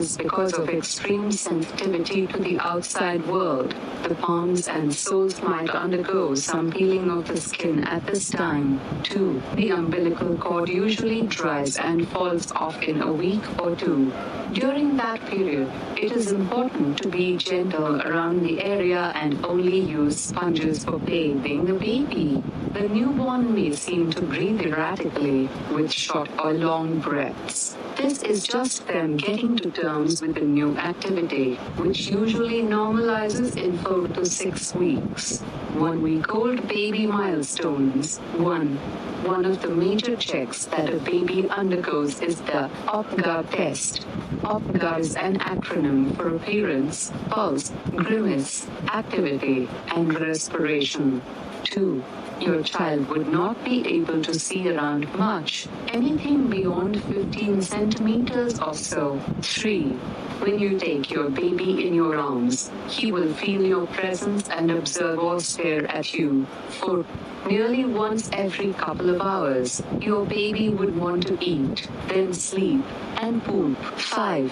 Because of extreme sensitivity to the outside world, the palms and soles might undergo some peeling of the skin at this time. 2. The umbilical cord usually dries and falls off in a week or two. During that period, it is important to be gentle around the area and only use sponges for bathing the baby. The newborn may seem to breathe erratically, with short or long breaths. This is just them getting to terms with the new activity, which usually normalizes in 4 to 6 weeks. 1 week old baby milestones. 1. One of the major checks that a baby undergoes is the OPGA test. OPGA is an acronym for appearance, pulse, grimace, activity, and respiration. 2. Your child would not be able to see around much, anything beyond 15 centimeters or so. 3. When you take your baby in your arms, he will feel your presence and observe or stare at you. 4. Nearly once every couple of hours, your baby would want to eat, then sleep, and poop. 5.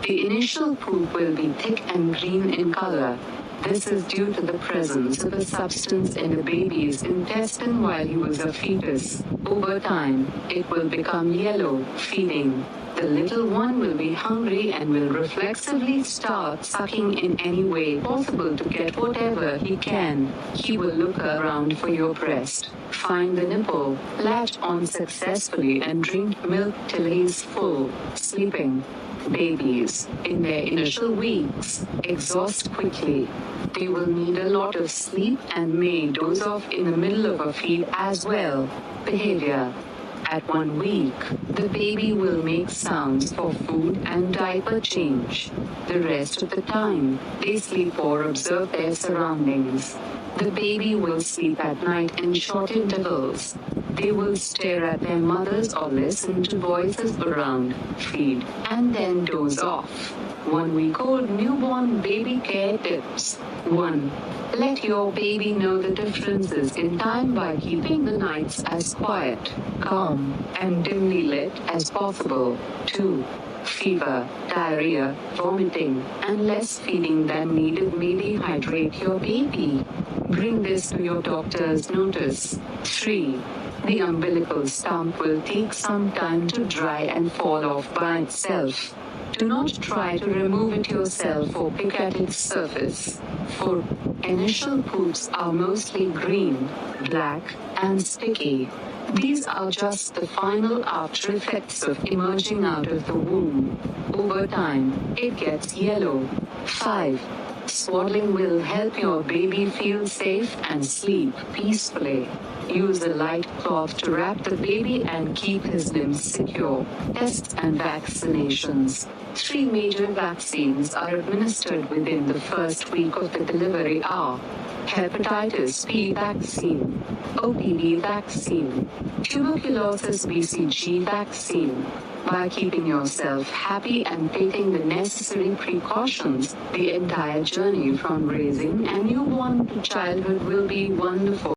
The initial poop will be thick and green in color. This is due to the presence of a substance in the baby's intestine while he was a fetus. Over time, it will become yellow, feeding. The little one will be hungry and will reflexively start sucking in any way possible to get whatever he can. He will look around for your breast, find the nipple, latch on successfully and drink milk till he's full. Sleeping. Babies, in their initial weeks, exhaust quickly. They will need a lot of sleep and may doze off in the middle of a feed as well. Behavior. At 1 week, the baby will make sounds for food and diaper change. The rest of the time, they sleep or observe their surroundings. The baby will sleep at night in short intervals. They will stare at their mothers or listen to voices around, feed, and then doze off. 1 week old newborn baby care tips. 1. Let your baby know the differences in time by keeping the nights as quiet, calm, and dimly lit as possible. 2. Fever, diarrhea, vomiting, and less feeding than needed may dehydrate your baby. Bring this to your doctor's notice. 3. The umbilical stump will take some time to dry and fall off by itself. Do not try to remove it yourself or pick at its surface. 4. Initial poops are mostly green, black, and sticky. These are just the final after effects of emerging out of the womb. Over time, it gets yellow. 5. Swaddling will help your baby feel safe and sleep peacefully. Use a light cloth to wrap the baby and keep his limbs secure. Tests and vaccinations. 3 major vaccines are administered within the first week of the delivery are hepatitis B vaccine, OPV vaccine, tuberculosis BCG vaccine. By keeping yourself happy and taking the necessary precautions, the entire journey from raising a newborn to childhood will be wonderful.